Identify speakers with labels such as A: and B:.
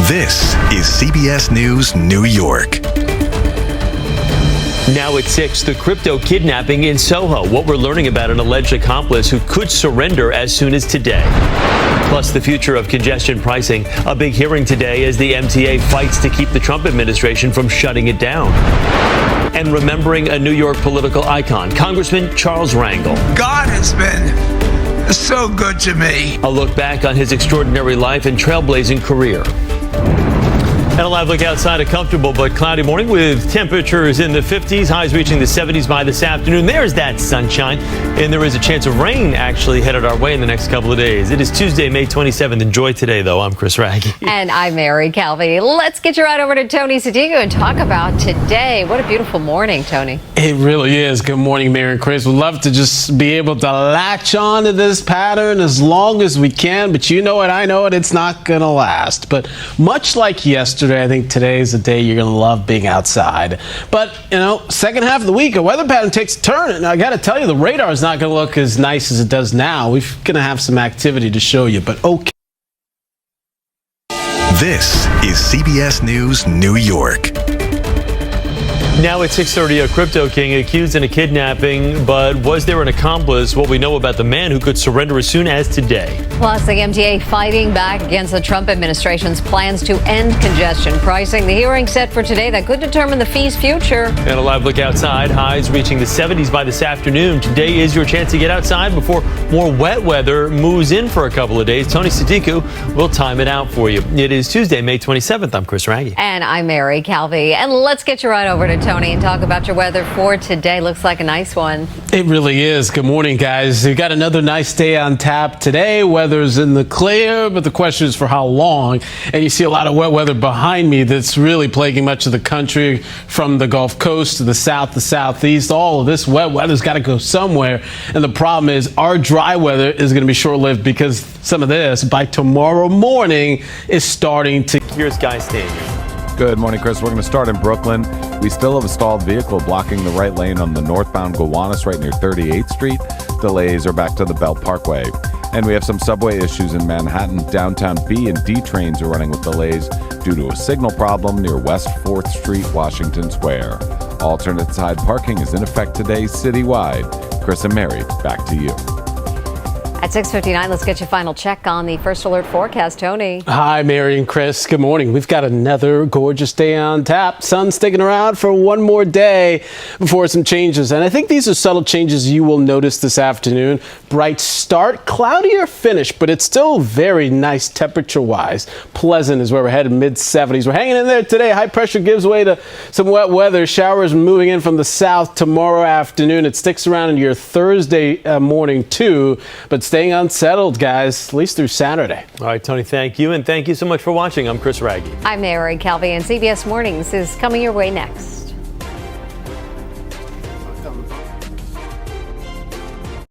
A: This is CBS News, New York.
B: Now at 6, the crypto kidnapping in Soho. What we're learning about an alleged accomplice who could surrender as soon as today. Plus, the future of congestion pricing. A big hearing today as the MTA fights to keep the Trump administration from shutting it down. And remembering a New York political icon, Congressman Charles Wragge.
C: God has been so good to me.
B: A look back on his extraordinary life and trailblazing career. And a live look outside, a comfortable but cloudy morning with temperatures in the 50s, highs reaching the 70s by this afternoon. There's that sunshine, and there is a chance of rain actually headed our way in the next couple of days. It is Tuesday, May 27th. Enjoy today, though. I'm Chris Wragge.
D: And I'm Mary Calvi. Let's get you right over to Tony Sadiku and talk about today. What a beautiful morning, Tony.
E: It really is. Good morning, Mary and Chris. We'd love to just be able to latch on to this pattern as long as we can, but you know it, I know it, it's not going to last. But much like yesterday, I think today is the day you're going to love being outside. But, second half of the week, a weather pattern takes a turn. And I got to tell you, the radar is not going to look as nice as it does now. We're going to have some activity to show you, but okay.
A: This is CBS News, New York.
B: Now at 6:30, a crypto king accused in a kidnapping, but was there an accomplice? What we know about the man who could surrender as soon as today.
D: Plus, the MTA fighting back against the Trump administration's plans to end congestion pricing. The hearing set for today that could determine the fee's future. And
B: a live look outside, highs reaching the 70s by this afternoon. Today is your chance to get outside before more wet weather moves in for a couple of days. Tony Sadiku will time it out for you. It is Tuesday, May 27th. I'm Chris Wragge.
D: And I'm Mary Calvi. And let's get you right over to Tony and talk about your weather for today. Looks like a nice one.
E: It really is. Good morning, guys. We got another nice day on tap today. Weather's in the clear, but the question is for how long. And you see a lot of wet weather behind me that's really plaguing much of the country, from the Gulf Coast to the south, the southeast. All of this wet weather's got to go somewhere. And the problem is our dry weather is going to be short-lived, because some of this by tomorrow morning is starting to.
B: Here's Guy Stage.
F: Good morning, Chris. We're going to start in Brooklyn. We still have a stalled vehicle blocking the right lane on the northbound Gowanus right near 38th Street. Delays are back to the Belt Parkway. And we have some subway issues in Manhattan. Downtown B and D trains are running with delays due to a signal problem near West 4th Street, Washington Square. Alternate side parking is in effect today citywide. Chris and Mary, back to you.
D: At 6:59, let's get your final check on the First Alert forecast. Tony.
E: Hi, Mary and Chris. Good morning. We've got another gorgeous day on tap. Sun's sticking around for one more day before some changes. And I think these are subtle changes you will notice this afternoon. Bright start, cloudier finish, but it's still very nice temperature-wise. Pleasant is where we're headed, mid-70s. We're hanging in there today. High pressure gives way to some wet weather. Showers moving in from the south tomorrow afternoon. It sticks around into your Thursday morning, too. But staying unsettled, guys, at least through Saturday.
B: All right, Tony, thank you. And thank you so much for watching. I'm Chris Wragge.
D: I'm Mary Calvi, and CBS Mornings is coming your way next.